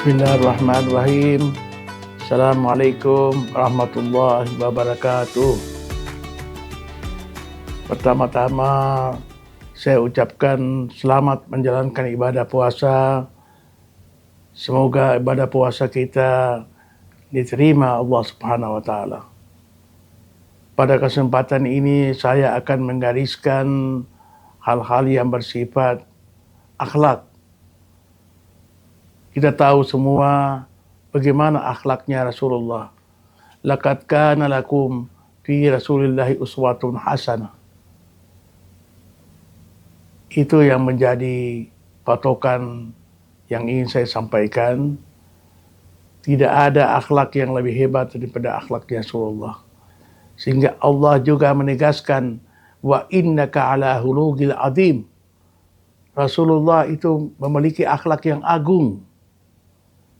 Bismillahirrahmanirrahim. Assalamualaikum warahmatullahi wabarakatuh. Pertama-tama saya ucapkan selamat menjalankan ibadah puasa. Semoga ibadah puasa kita diterima Allah Subhanahu wa taala. Pada kesempatan ini saya akan menggariskan hal-hal yang bersifat akhlak. Kita tahu semua bagaimana akhlaknya Rasulullah. Laqad kana lakum fi Rasulillahi uswatun hasanah. Itu yang menjadi patokan yang ingin saya sampaikan. Tidak ada akhlak yang lebih hebat daripada akhlaknya Rasulullah. Sehingga Allah juga menegaskan, wa innaka ala hulugil azim. Rasulullah itu memiliki akhlak yang agung.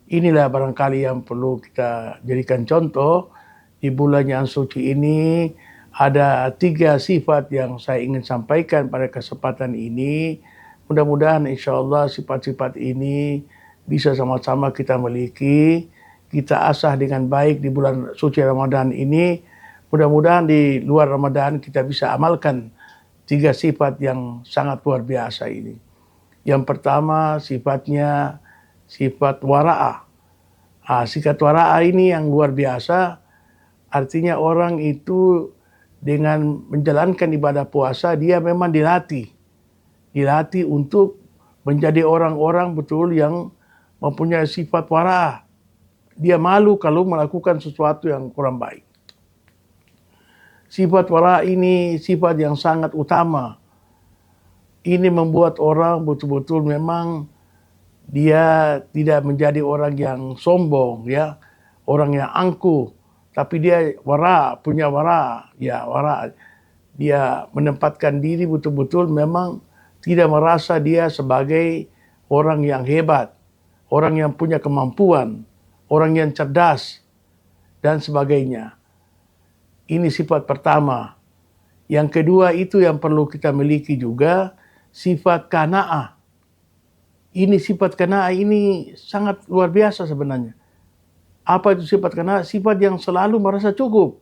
Inilah barangkali yang perlu kita jadikan contoh. Di bulan yang suci ini ada 3 sifat yang saya ingin sampaikan pada kesempatan ini. Mudah-mudahan insyaAllah sifat-sifat ini bisa sama-sama kita miliki, kita asah dengan baik di bulan suci Ramadan ini. Mudah-mudahan di luar Ramadan kita bisa amalkan 3 sifat yang sangat luar biasa ini. Yang pertama sifatnya sifat wara'ah. Sifat wara'ah ini yang luar biasa, artinya orang itu dengan menjalankan ibadah puasa, dia memang dilatih untuk menjadi orang-orang betul yang mempunyai sifat wara'ah. Dia malu kalau melakukan sesuatu yang kurang baik. Sifat wara'ah ini sifat yang sangat utama. Ini membuat orang betul-betul memang dia tidak menjadi orang yang sombong, ya, orang yang angkuh, tapi dia punya wara. Dia menempatkan diri betul-betul memang tidak merasa dia sebagai orang yang hebat, orang yang punya kemampuan, orang yang cerdas, dan sebagainya. Ini sifat pertama. Yang kedua itu yang perlu kita miliki juga, sifat qanaah. Ini sifat qanaah ini sangat luar biasa sebenarnya. Apa itu sifat qanaah? Sifat yang selalu merasa cukup.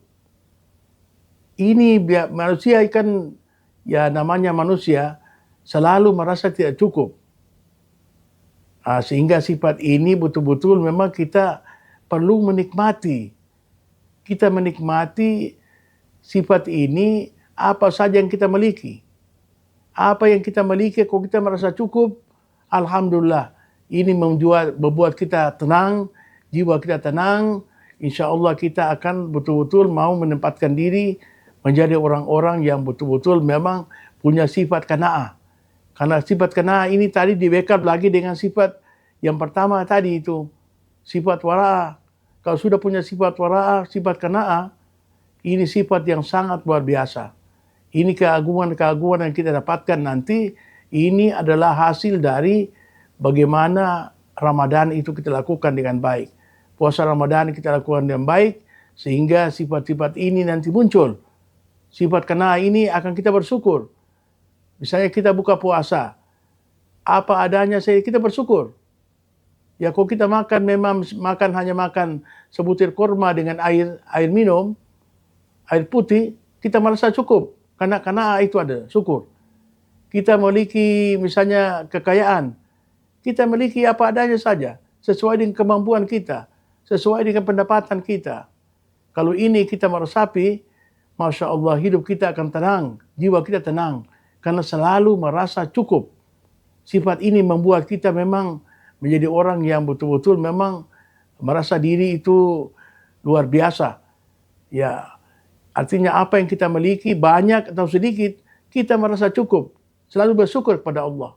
Ini manusia kan, ya namanya manusia, selalu merasa tidak cukup. Sehingga sifat ini betul-betul memang kita perlu menikmati. Kita menikmati sifat ini apa saja yang kita miliki. Apa yang kita miliki, kalau kita merasa cukup, alhamdulillah, ini membuat kita tenang, jiwa kita tenang. Insya Allah kita akan betul-betul mau menempatkan diri menjadi orang-orang yang betul-betul memang punya sifat qanaah. Karena sifat qanaah ini tadi di-backup lagi dengan sifat yang pertama tadi itu, sifat wara'ah. Kalau sudah punya sifat wara'ah, sifat qanaah, ini sifat yang sangat luar biasa. Ini keagungan-keagungan yang kita dapatkan nanti. Ini adalah hasil dari bagaimana Ramadan itu kita lakukan dengan baik. Puasa Ramadan kita lakukan dengan baik, sehingga sifat-sifat ini nanti muncul. Sifat qanaah ini akan kita bersyukur. Misalnya kita buka puasa, apa adanya kita bersyukur. Ya kalau kita makan memang hanya makan sebutir kurma dengan air minum, air putih, kita merasa cukup. Karena qanaah itu ada, syukur. Kita memiliki misalnya kekayaan, kita memiliki apa adanya saja, sesuai dengan kemampuan kita, sesuai dengan pendapatan kita. Kalau ini kita meresapi, Masya Allah hidup kita akan tenang, jiwa kita tenang, karena selalu merasa cukup. Sifat ini membuat kita memang menjadi orang yang betul-betul memang merasa diri itu luar biasa. Ya, artinya apa yang kita miliki, banyak atau sedikit, kita merasa cukup. Selalu bersyukur kepada Allah.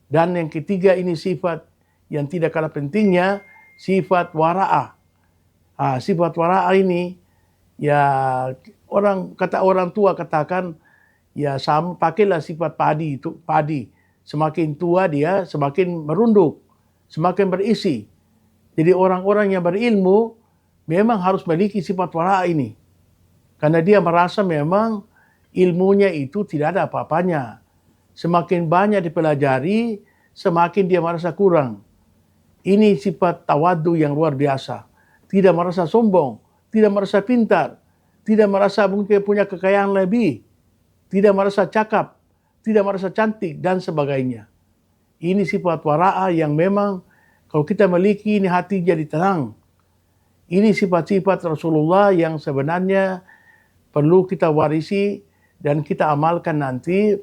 Dan yang ketiga ini sifat yang tidak kalah pentingnya, sifat wara'ah. Sifat wara'ah ini, ya orang tua katakan, ya sama pakailah sifat padi itu, padi. Semakin tua dia, semakin merunduk, semakin berisi. Jadi orang-orang yang berilmu memang harus memiliki sifat wara'ah ini. Karena dia merasa memang ilmunya itu tidak ada apa-apanya. Semakin banyak dipelajari, semakin dia merasa kurang. Ini sifat tawadu yang luar biasa. Tidak merasa sombong, tidak merasa pintar, tidak merasa mungkin punya kekayaan lebih, tidak merasa cakap, tidak merasa cantik, dan sebagainya. Ini sifat wara'a yang memang kalau kita miliki ini hati jadi tenang. Ini sifat-sifat Rasulullah yang sebenarnya perlu kita warisi dan kita amalkan nanti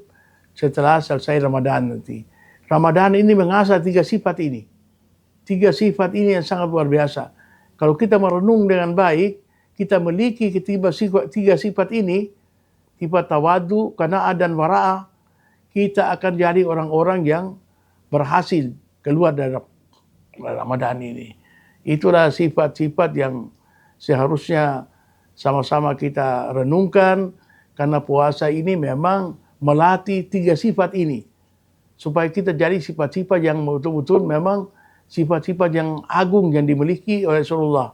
setelah selesai Ramadan nanti. Ramadan ini mengasah 3 sifat ini. 3 sifat ini yang sangat luar biasa. Kalau kita merenung dengan baik, kita memiliki 3 sifat ini, sifat tawadu, qanaah, dan wara'ah, kita akan jadi orang-orang yang berhasil keluar dari Ramadan ini. Itulah sifat-sifat yang seharusnya sama-sama kita renungkan, karena puasa ini memang melatih 3 sifat ini. Supaya kita jadi sifat-sifat yang betul-betul memang sifat-sifat yang agung yang dimiliki oleh Rasulullah.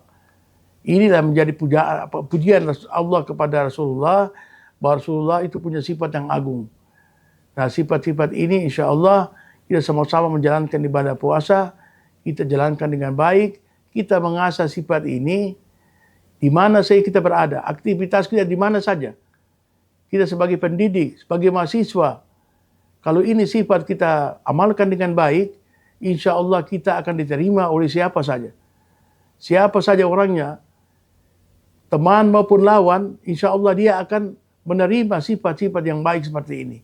Inilah menjadi pujian Allah kepada Rasulullah, bahwa Rasulullah itu punya sifat yang agung. Nah, sifat-sifat ini insya Allah kita sama-sama menjalankan ibadah puasa, kita jalankan dengan baik, kita mengasah sifat ini di mana saja kita berada, aktivitas kita di mana saja. Kita sebagai pendidik, sebagai mahasiswa, kalau ini sifat kita amalkan dengan baik, insya Allah kita akan diterima oleh siapa saja. Siapa saja orangnya, teman maupun lawan, insya Allah dia akan menerima sifat-sifat yang baik seperti ini.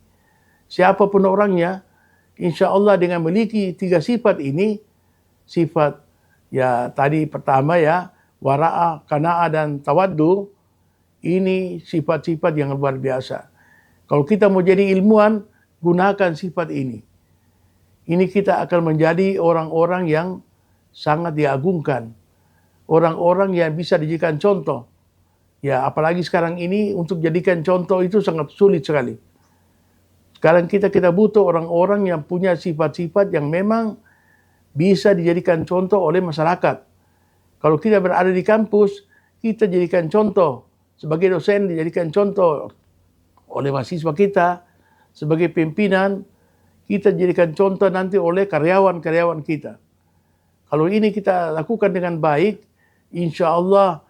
Siapapun orangnya, insya Allah dengan memiliki 3 sifat ini, sifat ya tadi pertama ya, wara'ah, qanaah, dan tawaddu, ini sifat-sifat yang luar biasa. Kalau kita mau jadi ilmuwan, gunakan sifat ini. Ini kita akan menjadi orang-orang yang sangat diagungkan. Orang-orang yang bisa dijadikan contoh. Ya, apalagi sekarang ini untuk jadikan contoh itu sangat sulit sekali. Sekarang kita butuh orang-orang yang punya sifat-sifat yang memang bisa dijadikan contoh oleh masyarakat. Kalau kita berada di kampus, kita jadikan contoh. Sebagai dosen dijadikan contoh oleh mahasiswa kita. Sebagai pimpinan, kita jadikan contoh nanti oleh karyawan-karyawan kita. Kalau ini kita lakukan dengan baik, insya Allah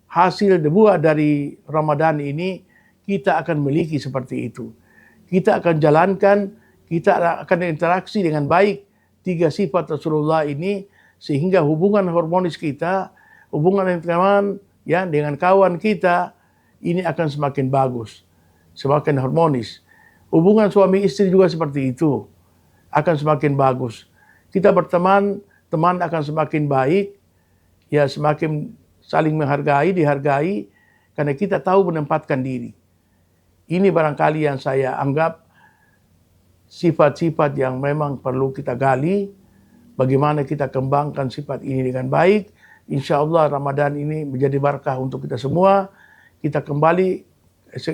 hasil buah dari Ramadan ini kita akan memiliki seperti itu. Kita akan jalankan, kita akan interaksi dengan baik 3 sifat Rasulullah ini, sehingga hubungan harmonis kita, hubungan teman ya dengan kawan kita ini akan semakin bagus, semakin harmonis. Hubungan suami istri juga seperti itu, akan semakin bagus. Kita berteman, teman akan semakin baik, ya semakin saling menghargai, dihargai, karena kita tahu menempatkan diri. Ini barangkali yang saya anggap sifat-sifat yang memang perlu kita gali, bagaimana kita kembangkan sifat ini dengan baik. Insya Allah Ramadan ini menjadi berkah untuk kita semua. Kita kembali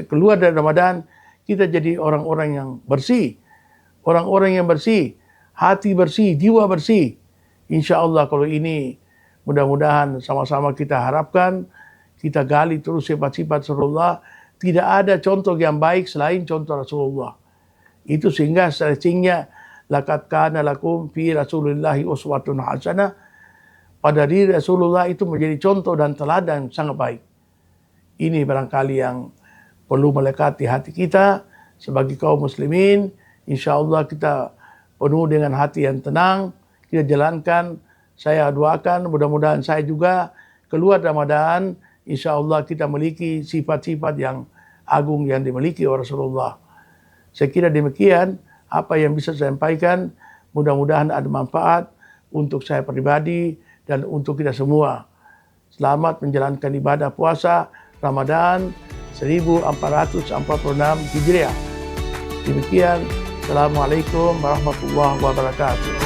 keluar dari Ramadan, kita jadi orang-orang yang bersih. Orang-orang yang bersih, hati bersih, jiwa bersih. Insya Allah kalau ini mudah-mudahan sama-sama kita harapkan, kita gali terus sifat-sifat Rasulullah. Tidak ada contoh yang baik selain contoh Rasulullah. Itu sehingga searchingnya, laqad kana lakum fi Rasulillahi uswatun hasanah. Pada diri Rasulullah itu menjadi contoh dan teladan sangat baik. Ini barangkali yang perlu melekati hati kita sebagai kaum muslimin. Insya Allah kita penuh dengan hati yang tenang, kita jalankan. Saya doakan mudah-mudahan saya juga keluar Ramadan, insya Allah kita memiliki sifat-sifat yang agung yang dimiliki oleh Rasulullah. Saya kira demikian apa yang bisa saya sampaikan. Mudah-mudahan ada manfaat untuk saya pribadi dan untuk kita semua. Selamat menjalankan ibadah puasa Ramadan 1446 Hijriah. Demikian. Assalamualaikum warahmatullahi wabarakatuh.